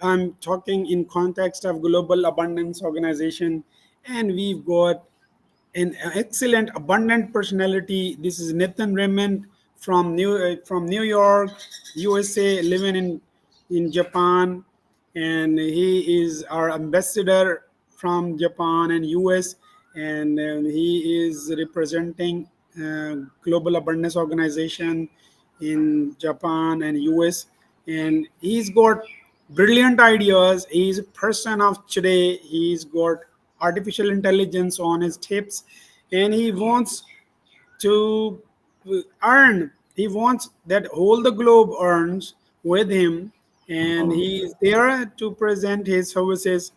I'm talking in context of Global Abundance Organization, and we've got an excellent abundant personality. This is Nathan Raymond from New York, USA, living in Japan, and he is our ambassador from Japan and US, and he is representing Global Abundance Organization in Japan and US, and he's got brilliant ideas. He's a person of today. He's got artificial intelligence on his tips, and he wants to earn. He wants that whole the globe earns with him, and he is there to present his services.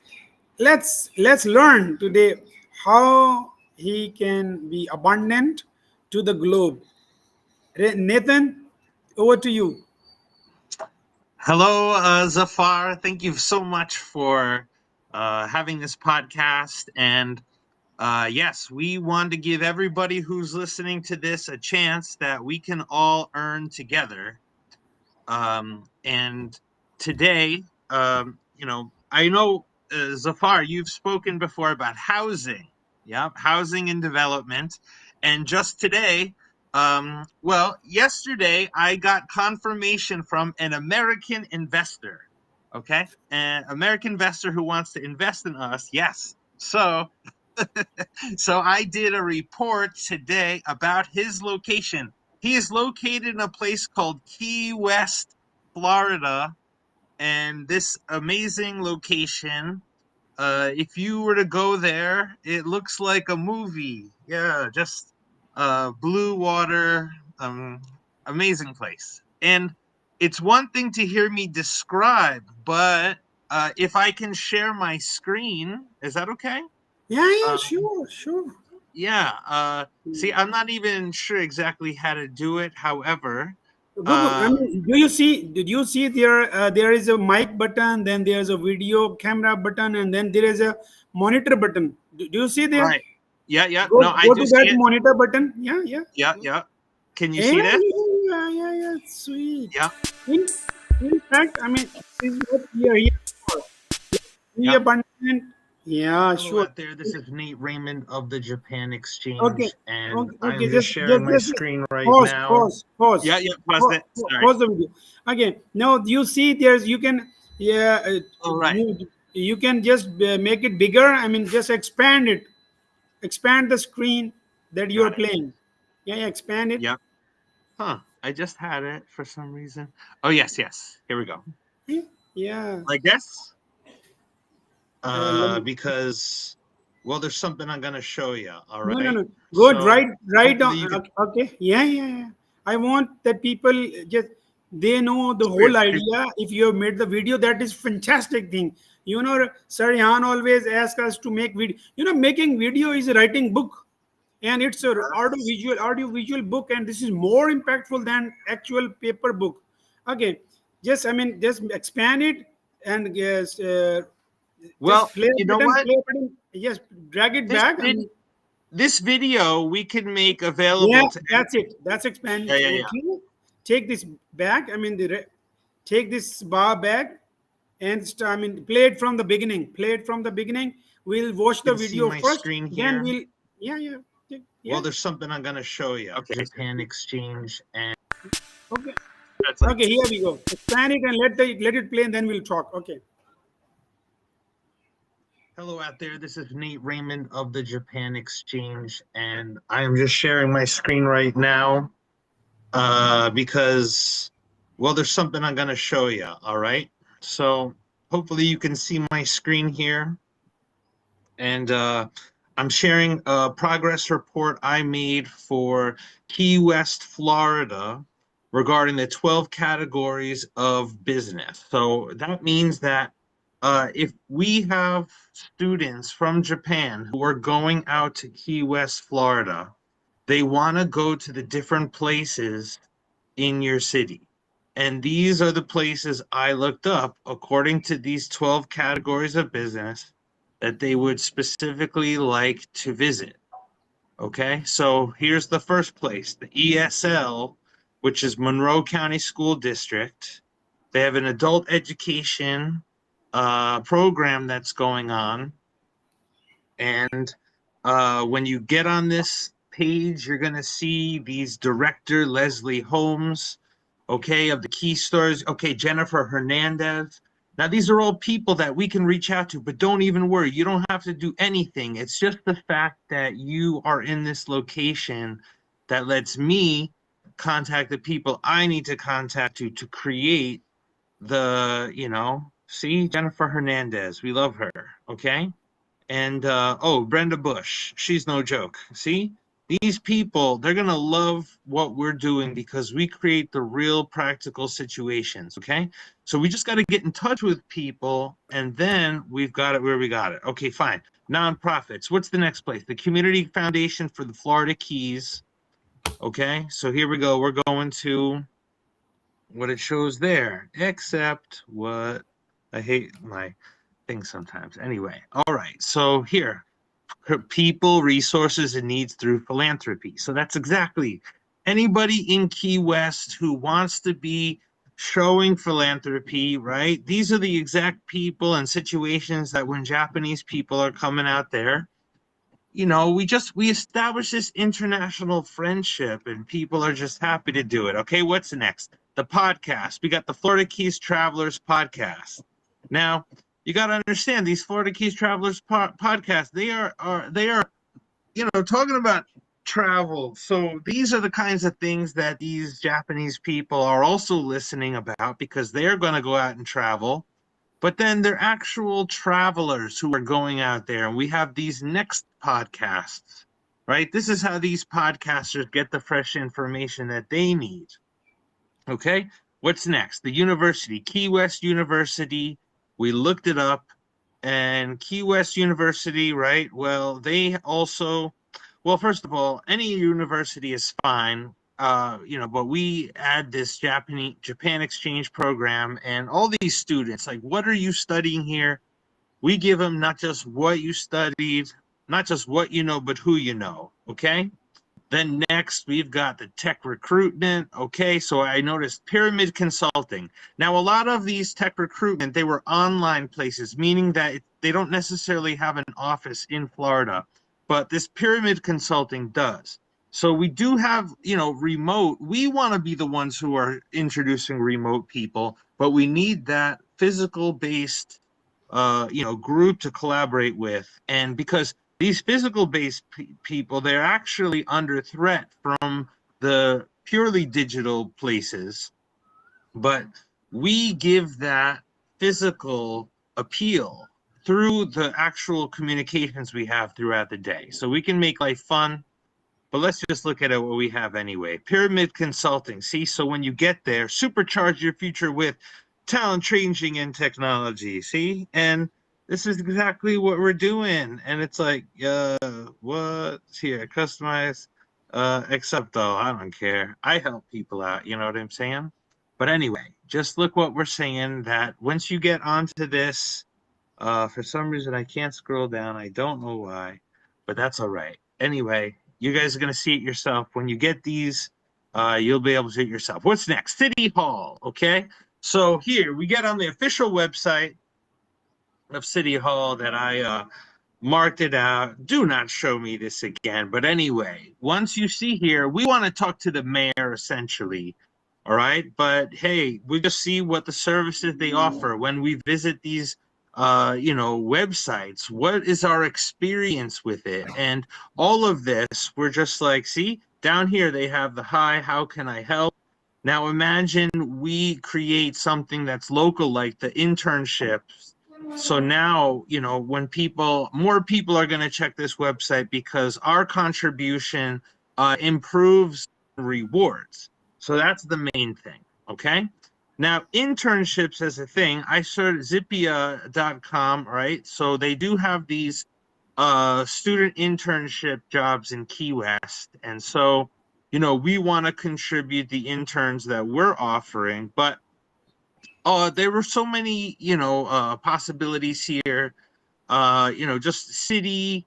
Let's learn today how he can be abundant to the globe. Nathan, over to you. Hello, Zafar. Thank you so much for having this podcast. And yes, we want to give everybody who's listening to this a chance that we can all earn together. And today, I know, Zafar, you've spoken before about housing. Yeah, housing and development. And just today, yesterday I got confirmation from an American investor. Okay, an American investor who wants to invest in us. Yes. So I did a report today about his location. He is located in a place called Key West, Florida, and this amazing location, if you were to go there, it looks like a movie. Yeah, just blue water, amazing place. And it's one thing to hear me describe, but if I can share my screen, is that okay? Yeah, Um, sure. yeah. See, I'm not even sure exactly how to do it. However, Good. I uh, mean, do you see? Did you see there? There is a mic button, then there is a video camera button, and then there is a monitor button. Do you see there? right. Yeah, yeah. Go No, I go do to see that it. monitor button. Yeah. Yeah, yeah. Can you Yeah, see this? yeah. Sweet. Yeah, In, in fact, I mean, this is what we are here for. Be yeah. abundant. Yeah, Hello sure. out there. This is Nate Raymond of the Japan Okay. Exchange, and Okay. I Okay. am just sharing my Just screen right pause. now. Pause. Pause. Yeah, yeah. Pause it. Sorry. Pause the video. Okay. Now you see, there's you can yeah All right. move. You can just make it bigger. I mean, just expand it. Expand the screen that you are Got it. playing. Yeah. Expand it. Yep. Huh. I just had it for some reason. Oh, yes, yes. Here we go. Yeah. Like this? Let me, Because, well, there's something I'm going to show you. All no. right. Good. So Right hopefully on. you can. Okay. Yeah. I want that people just they know the Sure, whole sure. idea. If you have made the video, that is fantastic thing. You know, Sir Yan always asks us to make video. You know, making video is writing book, and it's a audio visual book, and this is more impactful than actual paper book. Okay, just expand it and yes, Well, just play you know button, what? play button. Yes, drag it This back. I vid- mean, this video we can make yeah, available to. that's it. That's expand. Yeah, yeah, yeah. Okay, take this back. I mean, take this bar back and I mean, play it from the beginning. Play it from the beginning. We'll watch You the can see video my first. screen Then here. we'll yeah. Well, Yeah. there's something I'm going to show you. Okay. Japan Exchange, and Okay. that's like, Okay. Here we go. Expand it and let it play, and then we'll talk. Okay. hello out there. This is Nate Raymond of the Japan Exchange, and I am just sharing my screen right now because, well, there's something I'm going to show you. All right. So hopefully you can see my screen here. And I'm sharing a progress report I made for Key West, Florida, regarding the 12 categories of business. So that means that if we have students from Japan who are going out to Key West, Florida, they want to go to the different places in your city. And these are the places I looked up according to these 12 categories of business that they would specifically like to visit. Okay, so here's the first place, the ESL, which is Monroe County School District. They have an adult education program that's going on. And when you get on this page, you're going to see these director Leslie Holmes, okay, of the key stores. Okay, Jennifer Hernandez. Now, these are all people that we can reach out to, but don't even worry. You don't have to do anything. It's just the fact that you are in this location that lets me contact the people I need to contact to create the, see, Jennifer Hernandez. We love her, okay? And oh, Brenda Bush, she's no joke. See, these people, they're gonna love what we're doing because we create the real practical situations. Okay, so we just got to get in touch with people, and then we've got it where we got it. Okay, fine. Nonprofits. What's the next place? The Community Foundation for the Florida Keys. Okay, so here we go. We're going to what it shows there, except what I hate my thing sometimes. Anyway, all right. So here, people, resources, and needs through philanthropy. So that's exactly anybody in Key West who wants to be showing philanthropy, right? These are the exact people and situations that when Japanese people are coming out there, we establish this international friendship and people are just happy to do it. Okay, what's next? The podcast. We got the Florida Keys Travelers podcast. Now, you got to understand these Florida Keys Travelers podcasts, they are talking about travel. So these are the kinds of things that these Japanese people are also listening about because they're going to go out and travel. But then they're actual travelers who are going out there, and we have these next podcasts, right? This is how these podcasters get the fresh information that they need. Okay, what's next? The university, Key West University. We looked it up, and Key West University, right? Well, they also, well, first of all, any university is fine, but we add this Japan exchange program, and all these students, like, what are you studying here? We give them not just what you studied, not just what you know, but who you know. Okay. Then next, we've got the tech recruitment. Okay, so I noticed Pyramid Consulting. Now, a lot of these tech recruitment, they were online places, meaning that they don't necessarily have an office in Florida, but this Pyramid Consulting does. So we do have, remote. We want to be the ones who are introducing remote people, but we need that physical based, group to collaborate with. And because these physical based people, they're actually under threat from the purely digital places, but we give that physical appeal through the actual communications we have throughout the day. So we can make life fun, but let's just look at what we have anyway. Pyramid Consulting. See, so when you get there, supercharge your future with talent, changing, and technology. See, and this is exactly what we're doing. And it's like, what's here? Customize, accept all. I don't care. I help people out. You know what I'm saying? But anyway, just look what we're saying. That once you get onto this, for some reason I can't scroll down. I don't know why, but that's all right. Anyway, you guys are going to see it yourself. When you get these, you'll be able to see it yourself. What's next? City Hall. Okay. So here we get on the official website of City Hall that I marked it out. Do not show me this again. But anyway, once you see here, we want to talk to the mayor essentially. All right. But hey, we just see what the services they offer when we visit these websites. What is our experience with it? And all of this, we're just like, see, down here they have the hi, how can I help? Now imagine we create something that's local, like the internships. So now, when more people are going to check this website because our contribution improves rewards. So that's the main thing. Okay. Now, internships as a thing, I started Zippia.com, right? So they do have these student internship jobs in Key West. And so, we want to contribute the interns that we're offering, but there were so many, possibilities here, just city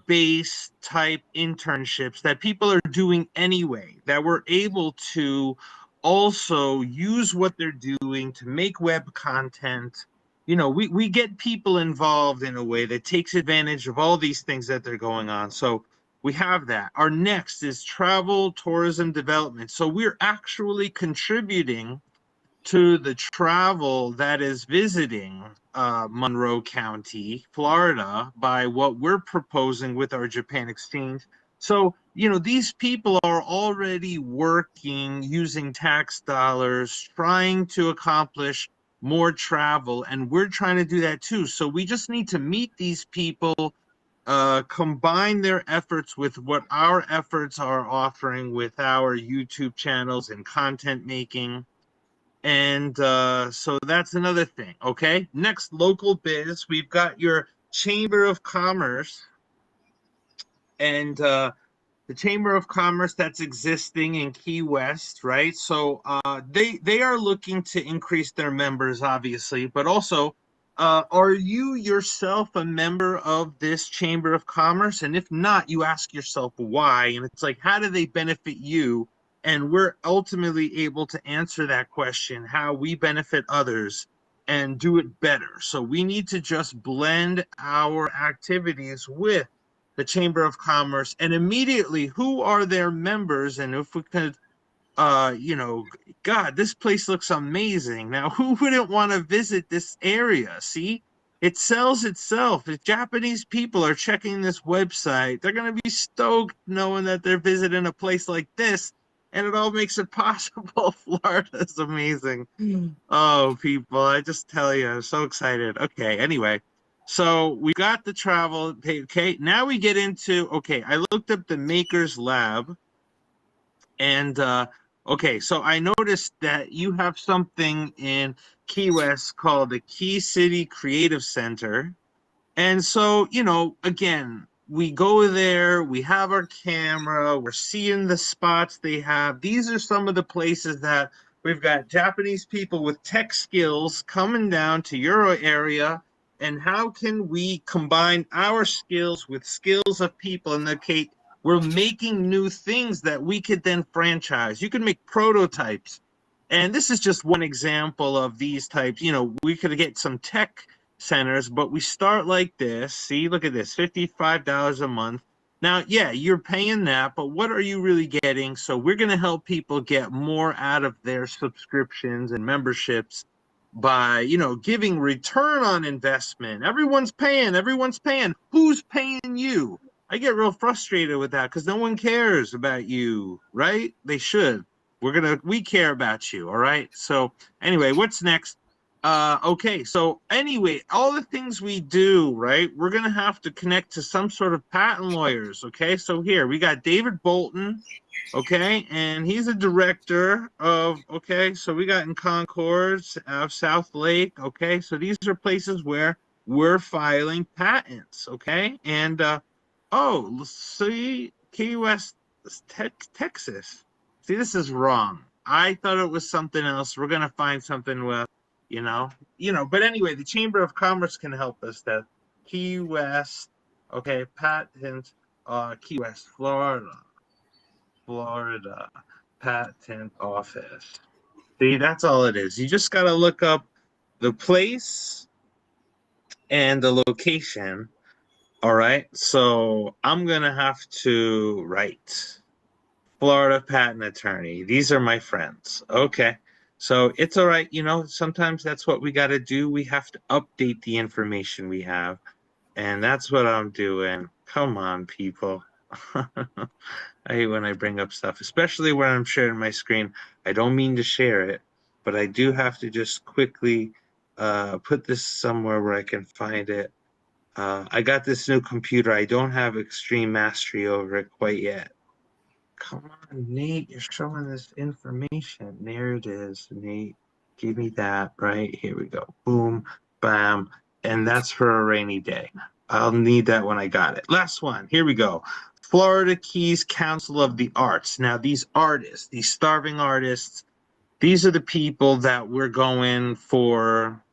based type internships that people are doing anyway, that we're able to also use what they're doing to make web content, you know, we get people involved in a way that takes advantage of all these things that they're going on. So we have that. Our next is travel, tourism development. So we're actually contributing to the travel that is visiting Monroe County, Florida, by what we're proposing with our Japan exchange. So, you know, these people are already working using tax dollars, trying to accomplish more travel, and we're trying to do that too. So we just need to meet these people, combine their efforts with what our efforts are offering with our YouTube channels and content making. And so that's another thing. Okay. Next, local biz. We've got your Chamber of Commerce, and the Chamber of Commerce that's existing in Key West, right? So they are looking to increase their members, obviously, but also, are you yourself a member of this Chamber of Commerce? And if not, you ask yourself why. And it's like, how do they benefit you? And we're ultimately able to answer that question, how we benefit others and do it better. So we need to just blend our activities with the Chamber of Commerce, and immediately who are their members. And if we could, you know, God, this place looks amazing. Now, who wouldn't want to visit this area? See, it sells itself. If Japanese people are checking this website, they're going to be stoked knowing that they're visiting a place like this, and it all makes it possible. Florida is amazing. Oh, people, I just tell you, I'm so excited. Okay, anyway. So we got the travel. Okay, now we get into, okay, I looked up the Maker's Lab, and okay, so I noticed that you have something in Key West called the Key City Creative Center. And so, you know, again, we go there, we have our camera, we're seeing the spots they have. These are some of the places that we've got Japanese people with tech skills coming down to your area. And how can we combine our skills with skills of people in the case? We're making new things that we could then franchise. You can make prototypes. And this is just one example of these types. You know, we could get some tech centers, but we start like this. See, look at this, $55 a month. Now, yeah, you're paying that, but what are you really getting? So we're going to help people get more out of their subscriptions and memberships by, you know, giving return on investment. Everyone's paying. Everyone's paying. Who's paying you? I get real frustrated with that because no one cares about you, right? They should. We care about you, all right? So anyway, what's next? Okay, so anyway, all the things we do, right? We're gonna have to connect to some sort of patent lawyers, okay? So here we got David Bolton, okay, and he's a director of, okay, so we got in Concord, South Lake, okay, so these are places where we're filing patents, okay, and oh, see, Key West, Texas. See, this is wrong. I thought it was something else. We're gonna find something with, you know. But anyway, the Chamber of Commerce can help us. That Key West, okay, patent, Key West, Florida, patent office. See, that's all it is. You just gotta look up the place and the location. All right, so I'm gonna have to write Florida patent attorney. These are my friends. Okay, so it's all right. You know, sometimes that's what we got to do. We have to update the information we have, and that's what I'm doing. Come on, people. I hate when I bring up stuff, especially when I'm sharing my screen. I don't mean to share it, but I do have to just quickly put this somewhere where I can find it. I got this new computer. I don't have extreme mastery over it quite yet. Come on, Nate, you're showing this information. There it is, Nate. Give me that, right? Here we go. Boom, bam. And that's for a rainy day. I'll need that when I got it. Last one. Here we go. Florida Keys Council of the Arts. Now, these artists, these starving artists, these are the people that we're going for.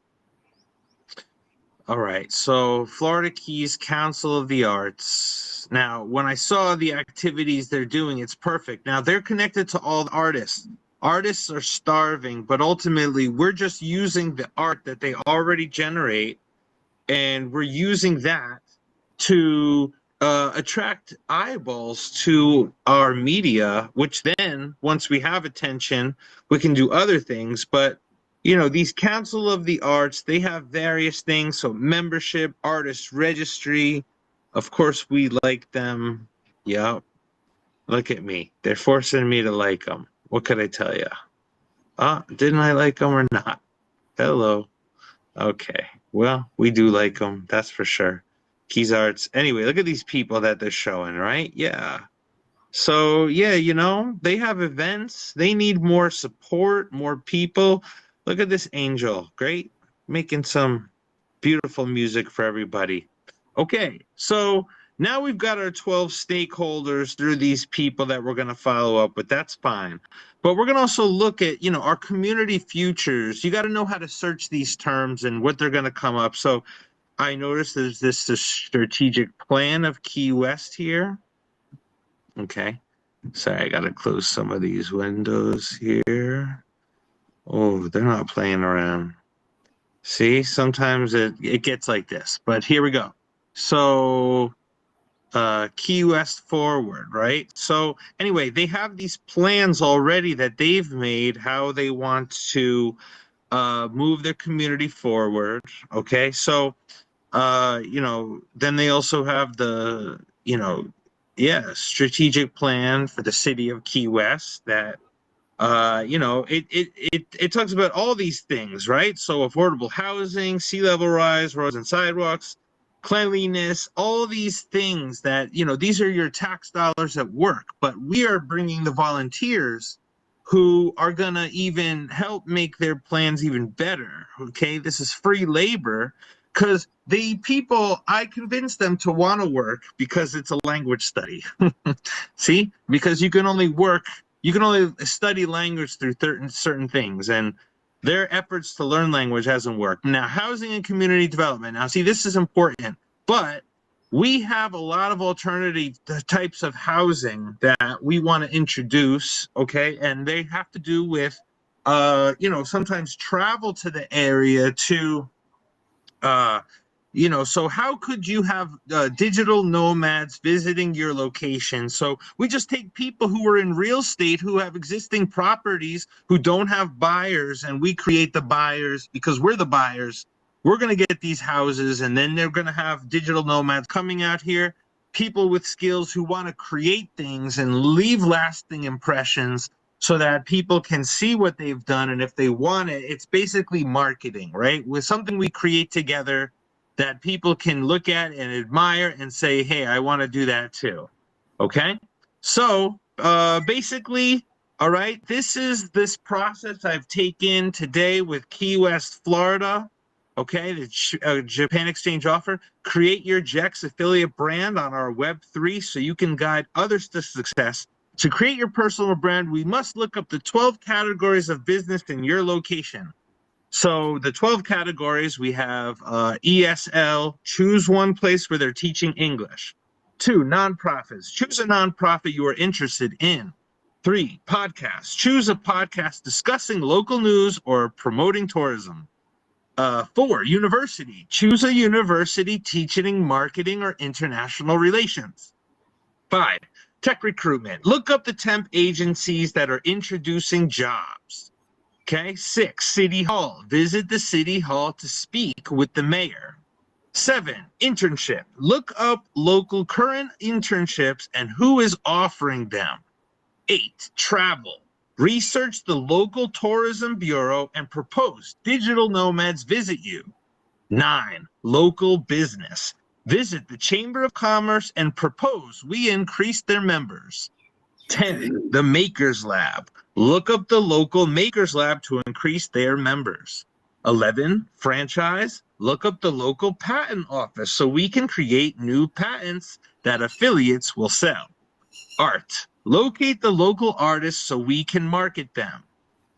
All right, so Florida Keys Council of the Arts. Now, when I saw the activities they're doing, it's perfect. Now, they're connected to all the artists. artists are starving, but ultimately we're just using the art that they already generate, and we're using that to attract eyeballs to our media, which then, once we have attention, we can do other things. But, these Council of the Arts, they have various things. So membership, artist registry, of course, we like them. Yeah, look at me. They're forcing me to like them. What could I tell you? Didn't I like them or not? Hello. Okay. Well, we do like them. That's for sure. Keys Arts. Anyway, look at these people that they're showing, right? Yeah. So, yeah, they have events. They need more support, more people. Look at this angel. Great. Making some beautiful music for everybody. Okay. So now we've got our 12 stakeholders through these people that we're going to follow up with. That's fine. But we're going to also look at, our community futures. You got to know how to search these terms and what they're going to come up. So I noticed there's this strategic plan of Key West here. Okay. Sorry, I got to close some of these windows here. Oh, they're not playing around. See, sometimes it gets like this, but here we go. So Key West forward, right? So anyway, they have these plans already that they've made, how they want to move their community forward. Okay, so then they also have the strategic plan for the city of Key West that it talks about all these things, right? So affordable housing, sea level rise, roads and sidewalks, cleanliness, all these things that, these are your tax dollars at work, but we are bringing the volunteers who are going to even help make their plans even better. Okay. This is free labor because I convinced them to want to work because it's a language study. See, because you can only study language through certain things, and their efforts to learn language hasn't worked. Now, housing and community development. Now, see, this is important, but we have a lot of alternative types of housing that we want to introduce, okay? And they have to do with, sometimes travel to the area to, so how could you have digital nomads visiting your location? So we just take people who are in real estate, who have existing properties, who don't have buyers, and we create the buyers because we're the buyers. We're going to get these houses, and then they're going to have digital nomads coming out here, people with skills who want to create things and leave lasting impressions so that people can see what they've done. And if they want it, it's basically marketing, right? With something we create together that people can look at and admire and say, hey, I want to do that too. Okay. So basically, all right, this is this process I've taken today with Key West, Florida. Okay, the Japan Exchange offer. Create your JEX affiliate brand on our Web3 so you can guide others to success. To create your personal brand, we must look up the 12 categories of business in your location. So the 12 categories, we have ESL, choose one place where they're teaching English. 2, nonprofits, choose a nonprofit you are interested in. 3, podcasts, choose a podcast discussing local news or promoting tourism. 4, university, choose a university teaching marketing or international relations. 5, tech recruitment, look up the temp agencies that are introducing jobs. Okay. 6, City Hall. Visit the City Hall to speak with the mayor. 7, internship. Look up local current internships and who is offering them. 8, travel. Research the local tourism bureau and propose digital nomads visit you. 9, local business. Visit the Chamber of Commerce and propose we increase their members. 10, the Makers Lab. Look up the local Makers Lab to increase their members. 11, franchise. Look up the local patent office so we can create new patents that affiliates will sell. Art. Locate the local artists so we can market them.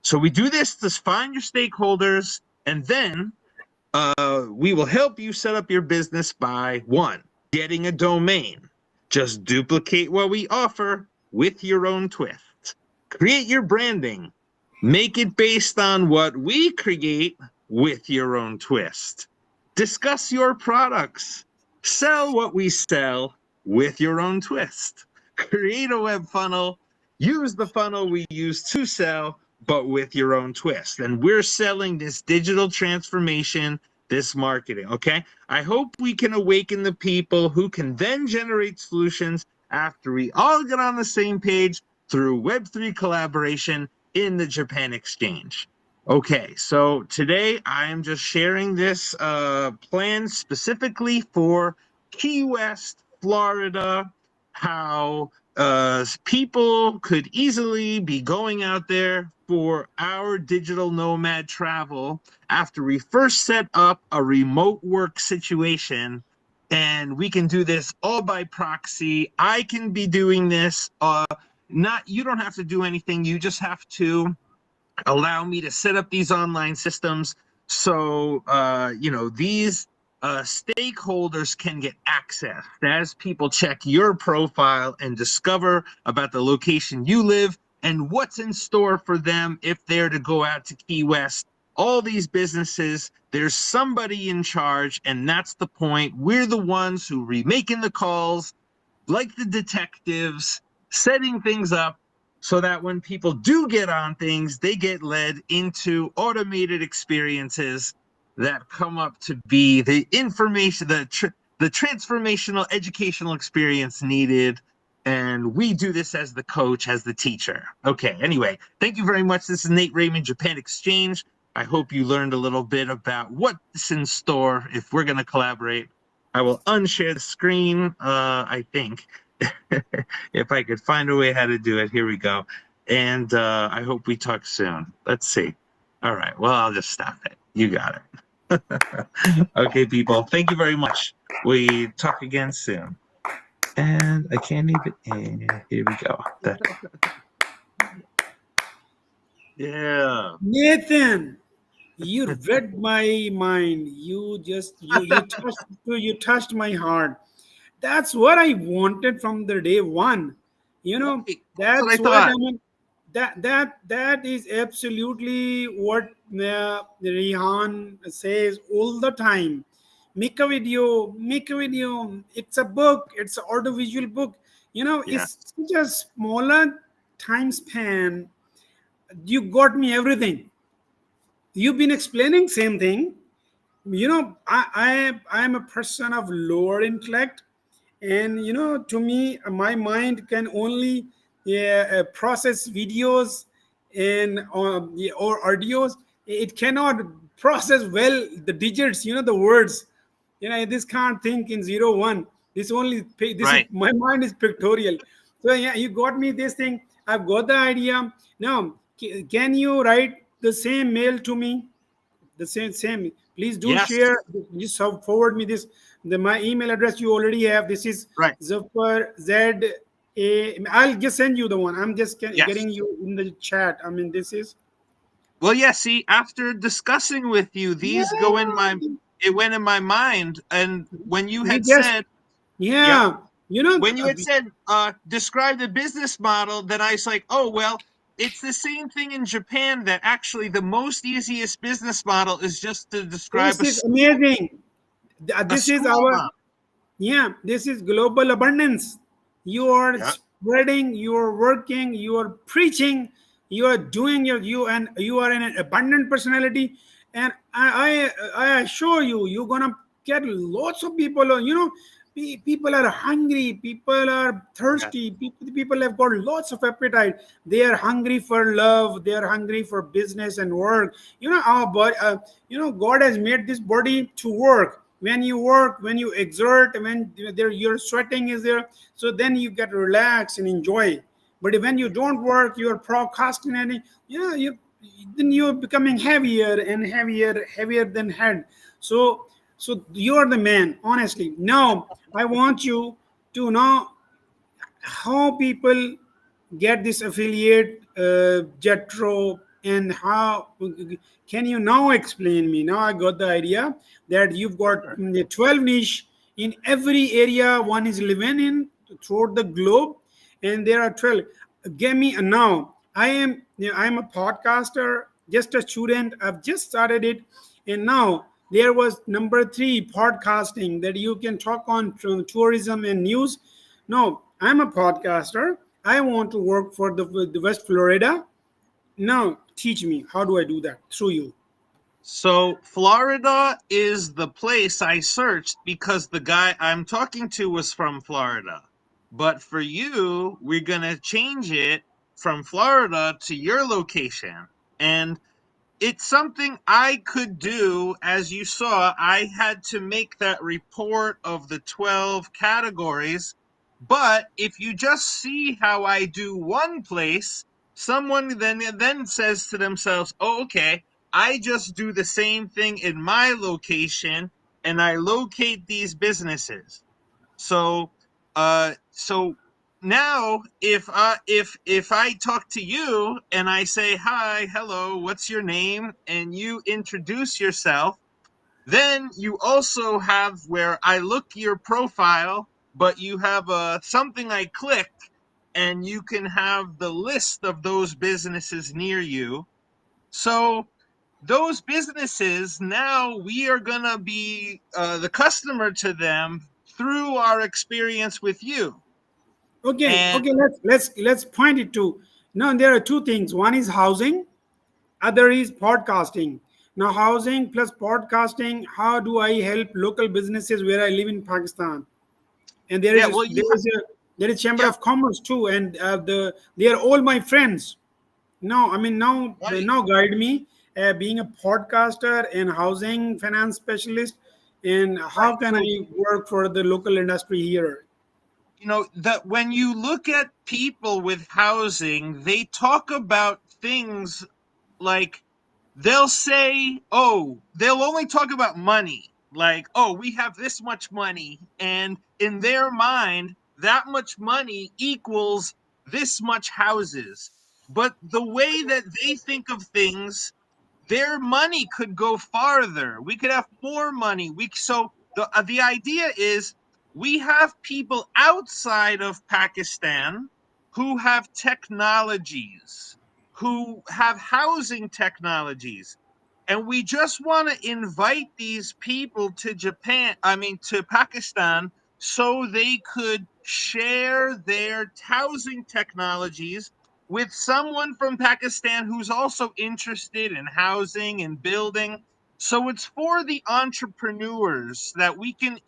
So we do this to find your stakeholders, and then we will help you set up your business by 1, getting a domain. Just duplicate what we offer with your own twist. Create your branding. Make it based on what we create with your own twist. Discuss your products. Sell what we sell with your own twist. Create a web funnel. Use the funnel we use to sell, but with your own twist. And we're selling this digital transformation, this marketing, okay? I hope we can awaken the people who can then generate solutions after we all get on the same page through Web3 collaboration in the Japan Exchange. Okay, so today I am just sharing this plan specifically for Key West, Florida, how people could easily be going out there for our digital nomad travel after we first set up a remote work situation. And we can do this all by proxy. I can be doing this. You don't have to do anything. You just have to allow me to set up these online systems so these stakeholders can get access as people check your profile and discover about the location you live and what's in store for them if they're to go out to Key West. All these businesses, there's somebody in charge, and that's the point. We're the ones who are making the calls, like the detectives, setting things up so that when people do get on things, they get led into automated experiences that come up to be the information, the transformational educational experience needed. And we do this as the coach, as the teacher. Okay, anyway, thank you very much. This is Nate Raymond, Japan Exchange. I hope you learned a little bit about what's in store if we're going to collaborate. I will unshare the screen, I think, if I could find a way how to do it. Here we go. And I hope we talk soon. Let's see. All right. Well, I'll just stop it. You got it. Okay, people. Thank you very much. We talk again soon. And I can't even. Here we go. Yeah. Nathan, you read my mind. You touched my heart. That's what I wanted from the day one. Right. That's what I That's what I thought. mean. That is absolutely what Rihan says all the time. Make a video, make a video. It's a book. It's an audiovisual book. Yeah. It's such a smaller time span. You got me everything. You've been explaining same thing. I am a person of lower intellect, and to me my mind can only, process videos and yeah, or audios. It cannot process well the digits, the words. This can't think in 0 1. This is Right. my mind is pictorial. So yeah, you got me this thing. I've got the idea. Now can you write the same mail to me, the same. Please do Yes. share. Just forward me this. My email address you already have. This is Right. Zafar Z A. I'll just send you the one. I'm just Yes. getting you in the chat. I mean, this is, Well, yeah, see, after discussing with you, yeah. it went in my mind. And when you We had just, said, yep, yeah. when you had said, describe the business model, then I was like, oh, well, it's the same thing in Japan that actually the most easiest business model is just to describe This is amazing. a This is school our, model. yeah, this is global abundance. You are Yeah. spreading, you are working, you are preaching, you are doing and you are in an abundant personality. And I assure you, you're gonna get lots of people. People are hungry, people are Yes. thirsty, people have got lots of appetite. They are hungry for love, they are hungry for business and work. Our body, God has made this body to work. When you work, when you exert, when there your sweating is there, so then you get relaxed and enjoy. But when you don't work, you are procrastinating. Then you're becoming heavier and heavier, heavier than head. So you're the man, honestly. Now I want you to know how people get this affiliate, Jetro, and how can you now explain me? Now I got the idea that you've got the 12 niche in every area one is living in throughout the globe, and there are 12. Give me now. I am Yeah, I'm a podcaster, just a student. I've just started it, and now there was number three podcasting that you can talk on tourism and news. No, I'm a podcaster. I want to work for the West Florida. Now teach me how do I do that through you. So Florida is the place I searched because the guy I'm talking to was from Florida. But for you, we're going to change it from Florida to your location. And it's something I could do. As you saw, I had to make that report of the 12 categories. But if you just see how I do one place, someone then says to themselves, "Oh, okay, I just do the same thing in my location and I locate these businesses." So, so now if I talk to you and I say, "Hi, hello, what's your name?" and you introduce yourself, then you also have where I look your profile, but you have something I click, and you can have the list of those businesses near you. So those businesses, now we are going to be the customer to them through our experience with you. Okay, And okay, let's point it to. Now there are two things. One is housing, other is podcasting. Now housing plus podcasting, how do I help local businesses where I live in Pakistan? And yeah, well, there is chamber yeah, of commerce too, and they are all my friends. Now, I mean, right. now guide me, being a podcaster and housing finance specialist, and how Right. can So, I work for the local industry here? that when you look at people with housing, they talk about things like they'll only talk about money. Like, "Oh, we have this much money." And in their mind, that much money equals this much houses. But the way that they think of things, their money could go farther. We could have more money. The idea is we have people outside of Pakistan who have technologies, who have housing technologies, and we just want to invite these people to to Pakistan, so they could share their housing technologies with someone from Pakistan who's also interested in housing and building. So it's for the entrepreneurs that we can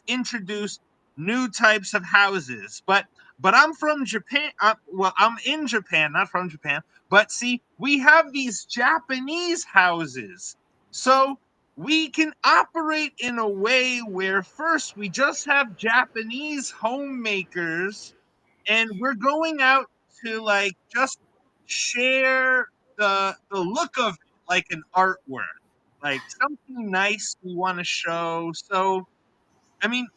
introduce new types of houses. But I'm from Japan. Well, I'm in Japan, not from Japan. But see, we have these Japanese houses. So we can operate in a way where first we just have Japanese homemakers, and we're going out to like just share the look of it, like an artwork, like something nice we want to show. So I mean,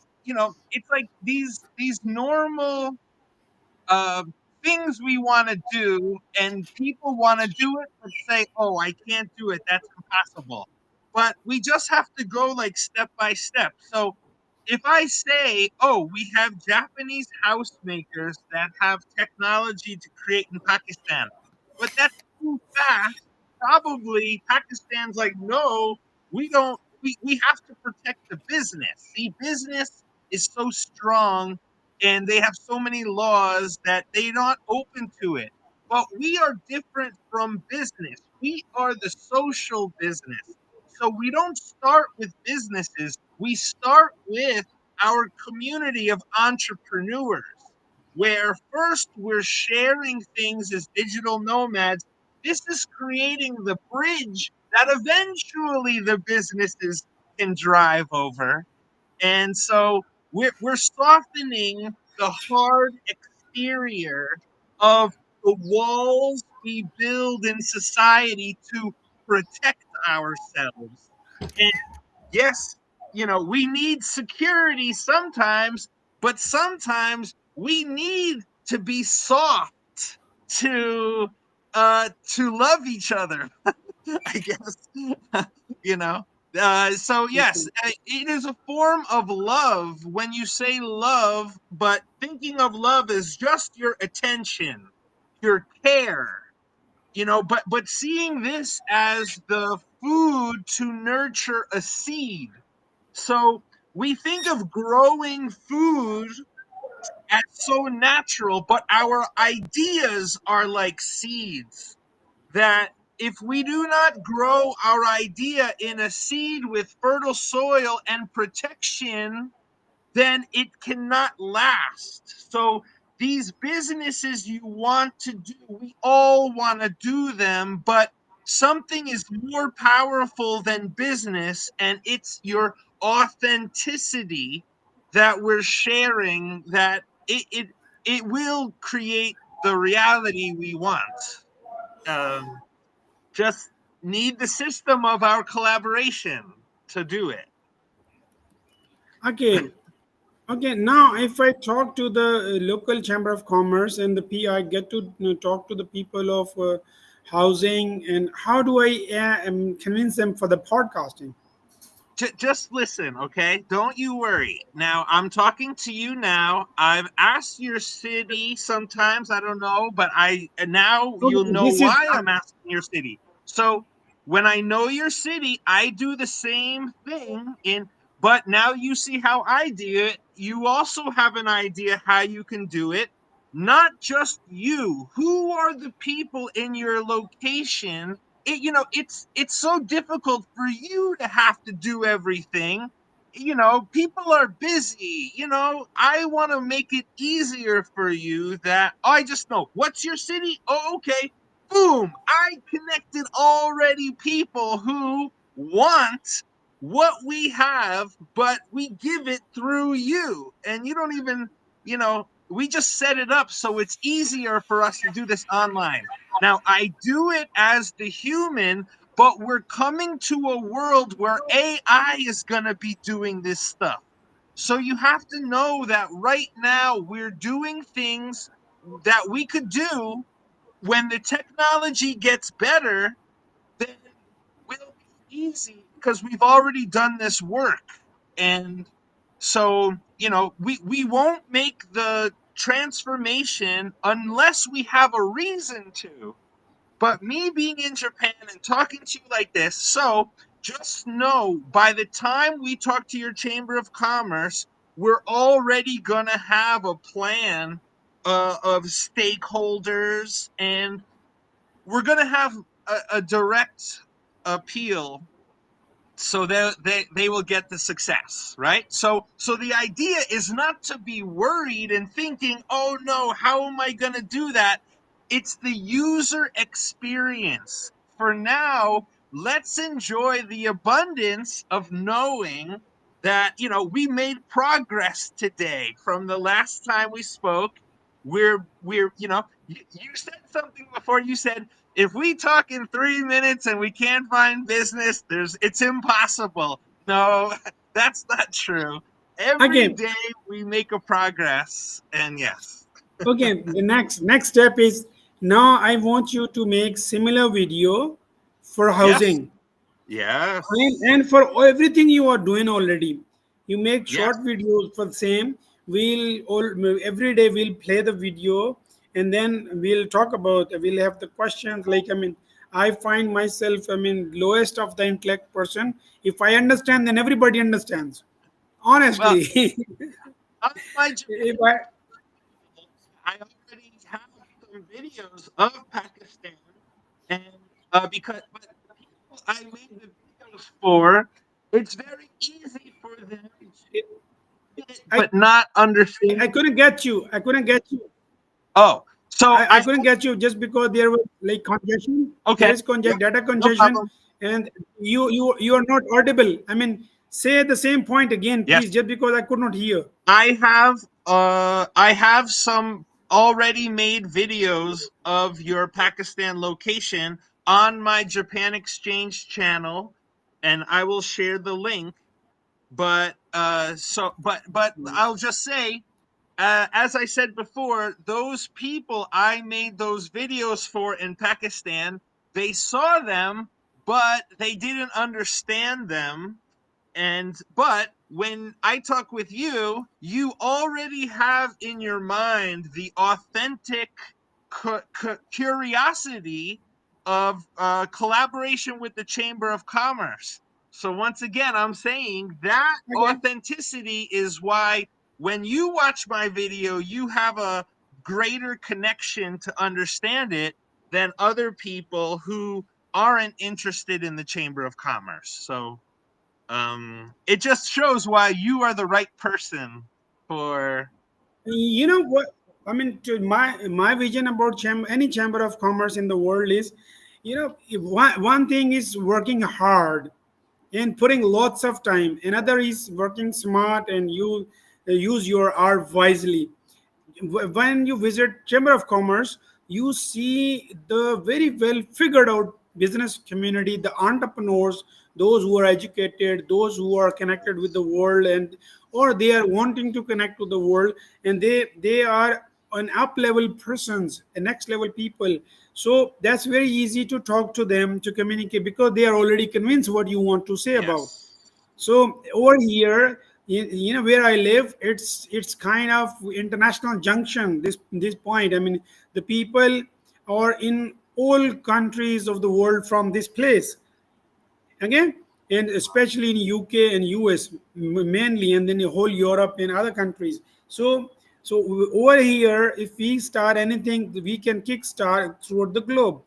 it's like these normal uh, things we want to do, and people want to do it, but say, "Oh, I can't do it. That's impossible." But we just have to go like step by step. So if I say, "Oh, we have Japanese house makers that have technology to create in Pakistan," but that's too fast, probably Pakistan's like, "No, we don't. We have to protect the business. See, business is so strong and they have so many laws that they're not open to it. But we are different from business. We are the social business. So we don't start with businesses. We start with our community of entrepreneurs, where first we're sharing things as digital nomads. This is creating the bridge that eventually the businesses can drive over. And so we're softening the hard exterior of the walls we build in society to protect ourselves. And yes, we need security sometimes, but sometimes we need to be soft to to love each other. I guess. you know. So yes, it is a form of love when you say love, but thinking of love as just your attention, your care. but seeing this as the food to nurture a seed. So we think of growing food as so natural, but our ideas are like seeds that if we do not grow our idea in a seed with fertile soil and protection, then it cannot last. So these businesses you want to do, we all want to do them, but something is more powerful than business, and it's your authenticity that we're sharing, that it will create the reality we want. Um, just need the system of our collaboration to do it. Okay. Okay, now if I talk to the local chamber of commerce and the PI get to talk to the people of housing, and how do I convince them for the podcasting? Just listen, okay? Don't you worry. Now, I'm talking to you now. I've asked your city sometimes, I don't know, but I now you'll Okay, know this is why I'm asking your city. So, when I know your city, I do the same thing in but now you see how I do it. You also have an idea how you can do it. Not just you. Who are the people in your location? It's so difficult for you to have to do everything. People are busy. I want to make it easier for you. That I just know what's your city. Oh, okay. Boom, I connected already people who want what we have, but we give it through you, and you don't even, we just set it up so it's easier for us to do this online. Now, I do it as the human, but we're coming to a world where AI is going to be doing this stuff. So you have to know that right now we're doing things that we could do. When the technology gets better, then will be easy because we've already done this work. And so, we won't make the transformation unless we have a reason to. But me being in Japan and talking to you like this, so just know by the time we talk to your Chamber of Commerce, we're already going to have a plan of stakeholders, and we're going to have a direct appeal, so they will get the success, right? So the idea is not to be worried and thinking, oh no, how am I going to do that? It's the user experience. For now, let's enjoy the abundance of knowing that we made progress today from the last time we spoke. We're you said something before. You said, if we talk in 3 minutes and we can't find business, it's impossible. No, that's not true. Every okay. day we make a progress, and yes. Okay, the next step is, now I want you to make similar video for Yes. housing, Yes. and for everything you are doing already. You make Yes. short videos for the same. We'll all every day we'll play the video, and then we'll have the questions. Like, I find myself, lowest of the intellect person. If I understand, then everybody understands. Well, Honestly. on my If Japan I channel, I already have some videos of Pakistan, and but the people I made the videos for, it's very easy for them to get it I but not understand. I couldn't get you. I couldn't get you. Oh, so I couldn't get you just because there was like congestion. There okay, is yeah, data no congestion, problem. and you are not audible. Say the same point again, Yes, please, just because I could not hear. I have some already made videos of your Pakistan location on my Japan Exchange channel, and I will share the link. But I'll just say, as I said before, those people I made those videos for in Pakistan, they saw them, but they didn't understand them. But when I talk with you, you already have in your mind the authentic curiosity of collaboration with the Chamber of Commerce. So once again, I'm saying that Okay. authenticity is why when you watch my video, you have a greater connection to understand it than other people who aren't interested in the Chamber of Commerce. So it just shows why you are the right person for. You know what? I mean, to my vision about any chamber of commerce in the world is, if one thing is working hard and putting lots of time. Another is working smart and you use your art wisely. When you visit chamber of commerce, you see the very well figured out business community, the entrepreneurs, those who are educated, those who are connected with the world, and or they are wanting to connect to the world, and they are an up level persons, a next level people. So that's very easy to talk to them, to communicate, because they are already convinced what you want to say about. Yes. So over here, where I live, it's kind of international junction. This point, I mean, the people are in all countries of the world from this place. Again, and especially in UK and US mainly, and then the whole Europe and other countries. So over here, if we start anything, we can kickstart throughout the globe.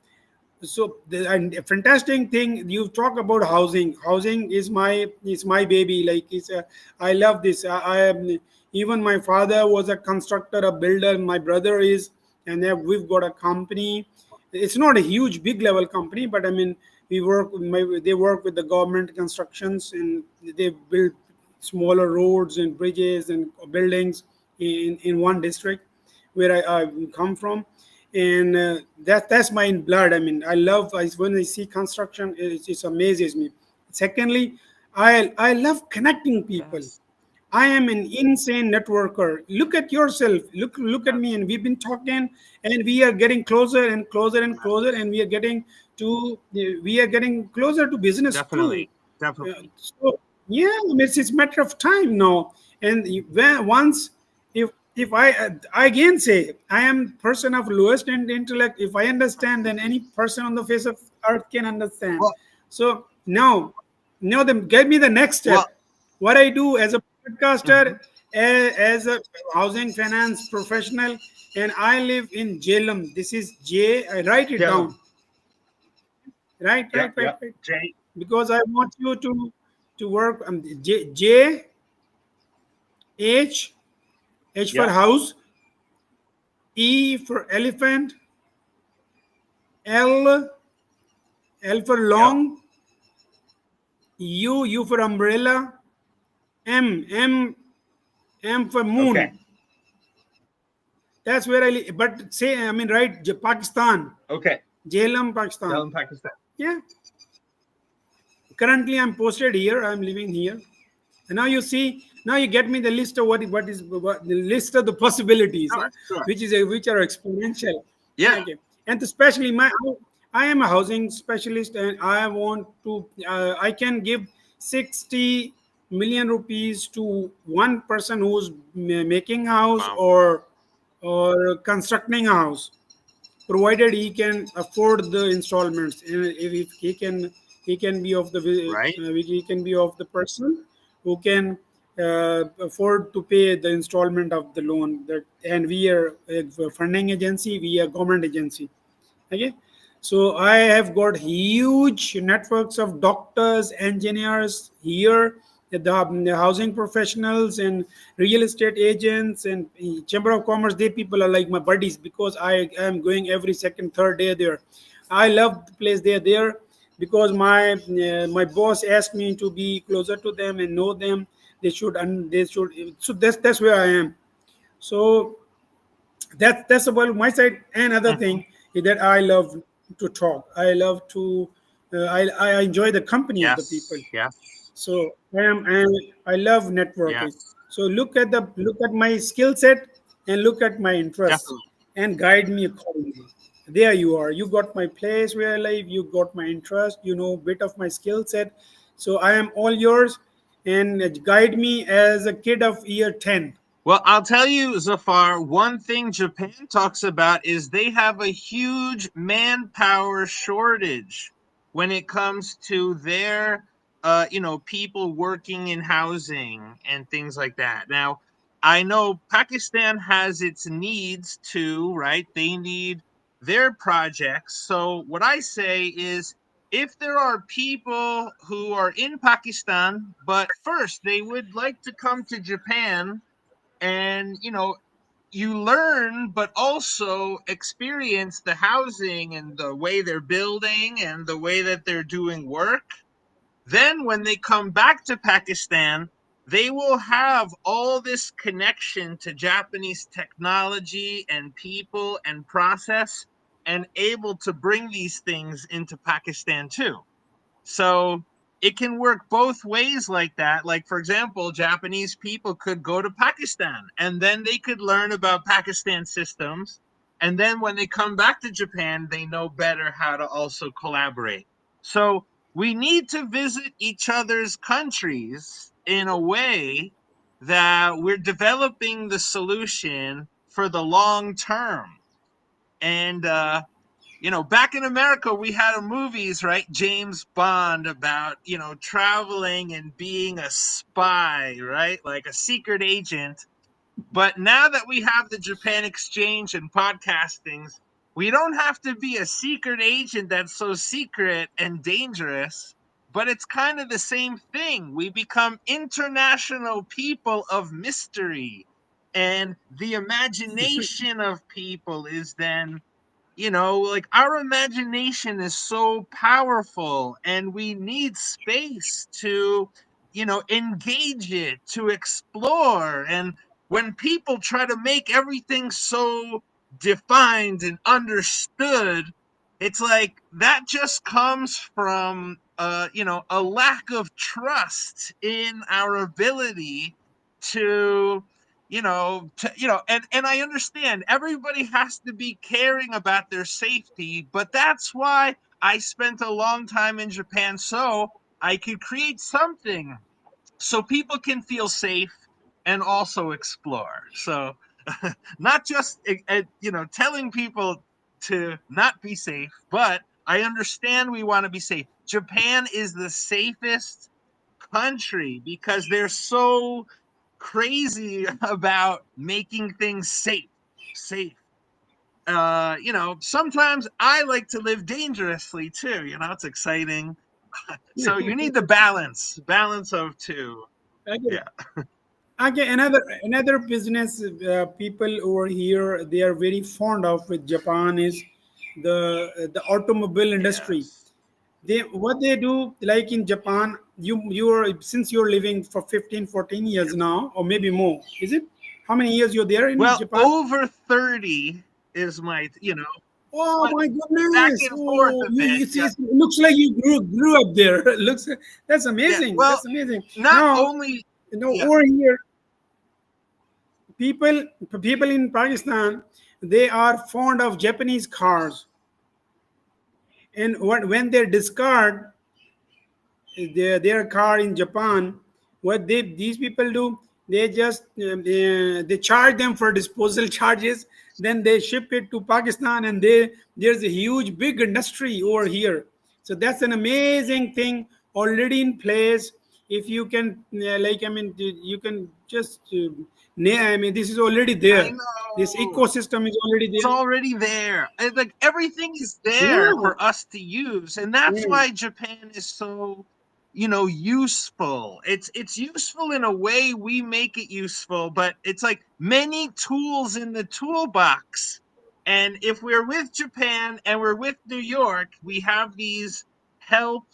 So the and a fantastic thing you talk about housing is my baby, like I love this. I am, even my father was a constructor, a builder, my brother is, and then we've got a company. It's not a huge big level company, but I mean, they work with the government constructions, and they build smaller roads and bridges and buildings in one district where I come from. And that's my blood. I mean, when I see construction, it amazes me. Secondly, I love connecting people. Yes. I am an insane networker. Look at yourself. Look at me, and we've been talking, and we are getting closer and closer and closer, and we are getting closer to business too. Definitely. Definitely. So yeah, I mean, it's a matter of time now. And once, if I again say I am person of lowest intellect. If I understand, then any person on the face of earth can understand. Well, So now then give me the next well, step. What I do as a mhm. podcaster, as a housing finance professional, and I live in Jhelum. This is J. I write it Tell down. them. Right, right, Yep, right, yep. right. Jay. Because I want you to work. H for Yep, house, E for elephant, L for yep. long, U for umbrella, M for Okay. moon. That's where I live. But say, I mean, right, Pakistan, Okay. Jhelum, Tell Pakistan. them Pakistan. Yeah. Currently, I'm posted here. I'm living here. And now you see, now you get me the list of the list of the possibilities, Sure, sure. which are exponential. Yeah. Okay, and especially I am a housing specialist, and I want to I can give 60 million rupees to one person who's making a house Wow. or constructing a house, provided he can afford the installments. And if he can be of Right? he can be of the person who can afford to pay the installment of the loan. That, and we are a funding agency, we are government agency. Okay, so I have got huge networks of doctors, engineers here, the housing professionals and real estate agents and chamber of commerce. They people are like my buddies, because I am going every second third day there. I love the place. They're there because my boss asked me to be closer to them and know them. They should so that's where I am. So that's about my side. And other Hmm. thing is that I love to talk. I love to I enjoy the company of the people. Yes, yes, So I love networking. yes. So look at my skill set and look at my interests Definitely. and guide me accordingly. There you are. You got my place where I live. You got my interest. You know bit of my skill set. So I am all yours, and guide me as a kid of year 10. Well, I'll tell you, Zafar, one thing Japan talks about is they have a huge manpower shortage when it comes to their, people working in housing and things like that. Now, I know Pakistan has its needs too, right? They need their projects. So, what I say is if there are people who are in Pakistan, but first they would like to come to Japan and you learn but also experience the housing and the way they're building and the way that they're doing work, then when they come back to Pakistan they will have all this connection to Japanese technology and people and process and able to bring these things into Pakistan too. So it can work both ways like that. Like, for example, Japanese people could go to Pakistan and then they could learn about Pakistan systems. And then when they come back to Japan, they know better how to also collaborate. So we need to visit each other's countries in a way that we're developing the solution for the long term. And back in America, we had movies, right? James Bond about, traveling and being a spy, right? Like a secret agent. But now that we have the Japan Exchange and podcastings, we don't have to be a secret agent that's so secret and dangerous, but it's kind of the same thing. We become international people of mystery. And the imagination of people is then like our imagination is so powerful and we need space to engage it, to explore. And when people try to make everything so defined and understood, it's like that just comes from a lack of trust in our ability to and I understand everybody has to be caring about their safety, but that's why I spent a long time in Japan so I could create something so people can feel safe and also explore. So not just telling people to not be safe, but I understand we want to be safe. Japan is the safest country because they're so crazy about making things safe. Sometimes I like to live dangerously too. It's exciting. So you need the balance of two. I get it. Yeah. Okay, another business people over here they are very fond of with Japan is the automobile industry. Yes. They what they do like in Japan, you're since you're living for 15, 14 years now, or maybe more. Is it? How many years you're there in Well, Japan? over 30 is Oh but my back goodness! and forth Oh, a you bit. see, Yeah. it looks like you grew up there. Looks that's Yeah. amazing. Well, That's amazing. not Now, only yeah. over here, people people in Pakistan they are fond of Japanese cars, and when they discard their car in Japan, what these people do, they just they charge them for disposal charges. Then they ship it to Pakistan, and there's a huge big industry over here. So that's an amazing thing already in place. If you can, like I mean, you can just, I mean, this is already I there. This know. ecosystem is already It's there. already there. And, like everything is there Yeah. for us to use. And that's Mm. why Japan is so, useful. It's useful in a way we make it useful, but it's like many tools in the toolbox. And if we're with Japan and we're with New York, we have these help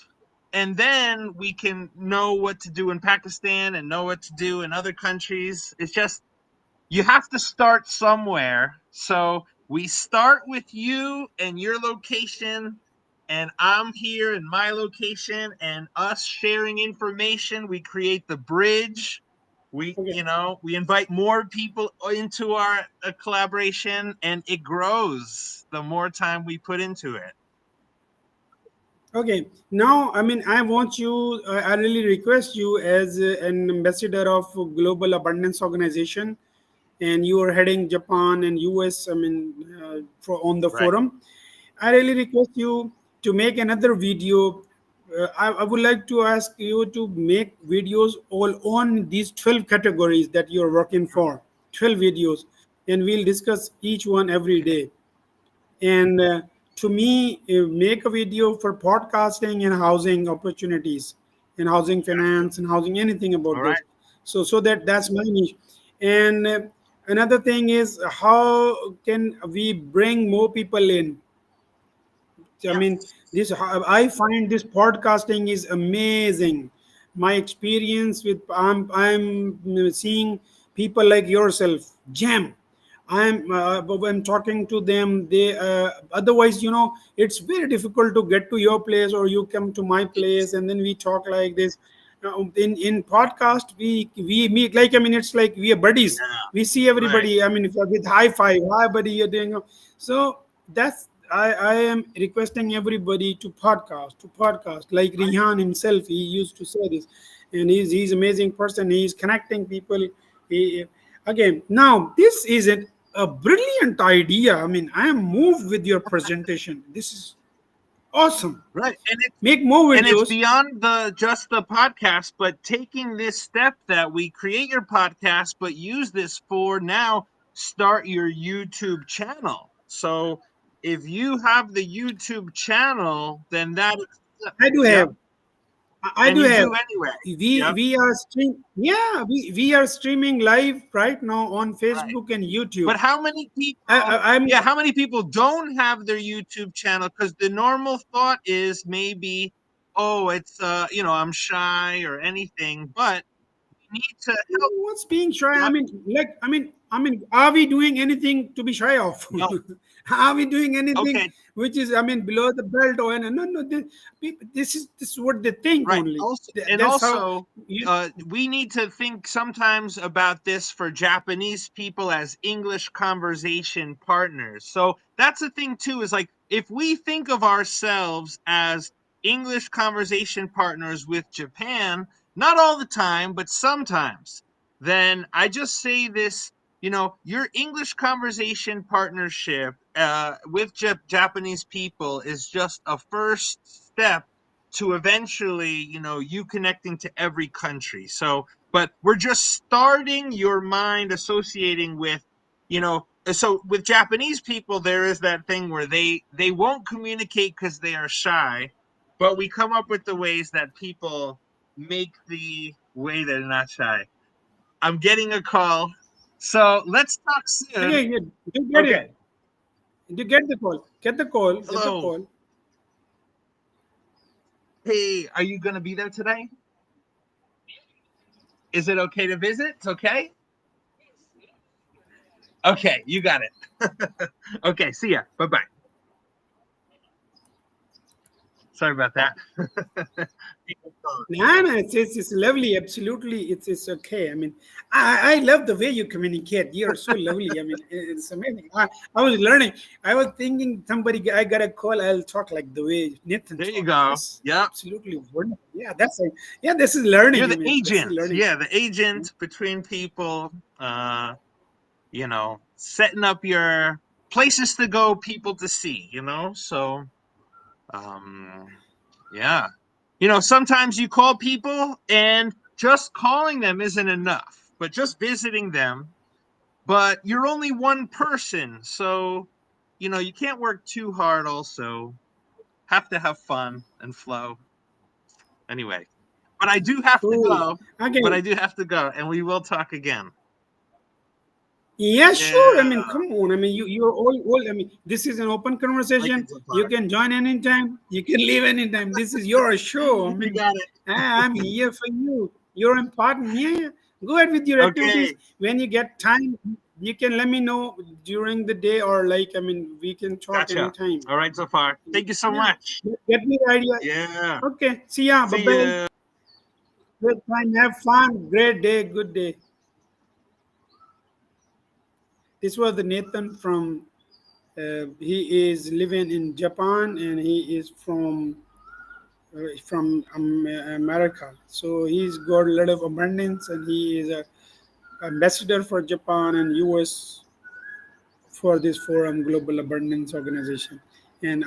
and then we can know what to do in Pakistan and know what to do in other countries. It's just you have to start somewhere. So we start with you and your location, and I'm here in my location, and us sharing information. We create the bridge. We, Okay. we invite more people into our collaboration, and it grows the more time we put into it. Okay, now I mean, I want you, I really request you as an ambassador of Global Abundance Organization. and you are heading Japan and US. I mean, for on the Right. forum. I really request you to make another video. I would like to ask you to make videos all on these 12 categories that you're working for. 12 videos, and we'll discuss each one every day. And to me, make a video for podcasting and housing opportunities, and housing finance and housing anything All about right. this. So that's my niche. And another thing is, how can we bring more people in? I mean, Yes. this I find this podcasting is amazing. My experience with I'm seeing people like yourself, Jam. I'm talking to them. They otherwise, it's very difficult to get to your place or you come to my place and then we talk like this. In podcast, we meet like, I mean, it's like we are buddies. Yeah. We see Right. everybody. I mean, if, with high five, hi buddy, you're doing. So that's I am requesting everybody to podcast like Right. Rihan himself. He used to say this, and he's amazing person. He's connecting people. He, again, now this is a brilliant idea. I mean, I am moved with your presentation. This is awesome. Right. Make more And it's videos. beyond the just the podcast, but taking this step that we create your podcast, but use this for now start your YouTube channel. So if you have the YouTube channel, then that is, I do yep, have. I and do you have. do anyway. We Yep, we are stream. Yeah, we are streaming live right now on right. Facebook and YouTube. But how many people, I'm yeah, how many people don't have their YouTube channel? Because the normal thought is maybe, oh, it's I'm shy or anything, but we need to help. what's being shy? I Yep. mean, like, I mean, are we doing anything to be shy of? No. Are we doing anything Okay. which is, I mean, below the belt? Or no. This is what they think Right. only. Also, and That's how. also, You, we need to think sometimes about this for Japanese people as English conversation partners. So that's the thing too, is like if we think of ourselves as English conversation partners with Japan, not all the time, but sometimes, then I just say this, your English conversation partnership with Japanese people is just a first step to eventually, you connecting to every country. So, but we're just starting your mind associating with, so with Japanese people, there is that thing where they won't communicate because they are shy, but we come up with the ways that people make the way they're not shy. I'm getting a call. So let's talk yeah, soon. yeah, you get it. Okay. You get the call. Get the call. Get the Hello. call. Hey, are you going to be there today? Is it okay to visit? It's okay. Okay, you got it. Okay, see ya. Bye bye. Sorry about that. No, it's lovely. Absolutely, it's okay. I mean, I love the way you communicate. You're so lovely. I mean, it's amazing. I was learning. I was thinking somebody I got a call. I'll talk like the way Nathan There you talk. go. That's Yep. absolutely wonderful. Yeah, yeah. This is You're learning. I the mean, this is agent. learning. Yeah, the agent between people, setting up your places to go, people to see, So, um, yeah. Sometimes you call people and just calling them isn't enough, but just visiting them, but you're only one person, so you can't work too hard. Also have to have fun and flow anyway, but I do have to Cool. go, Again, and we will talk again. yeah, sure. I Yeah. mean, come on. I mean, you're all. I mean, this is an open Thank conversation. you, You Zafar. can join anytime. You can leave anytime. This is your show. I You mean, got it. I'm here for you. You're important. Yeah, yeah. Go ahead with your activities. Okay. When you get time, you can let me know during the day, or like, I mean, we can talk Gotcha. anytime. All right, Zafar, thank you so Yeah. much. Get me the idea. Yeah. Okay. See ya. Bye See bye. you. Good time. Have fun. Great day. Good day. This was the Nathan from. He is living in Japan and he is from America. So he's got a lot of abundance and he is ambassador for Japan and US for this forum, Global Abundance Organization. And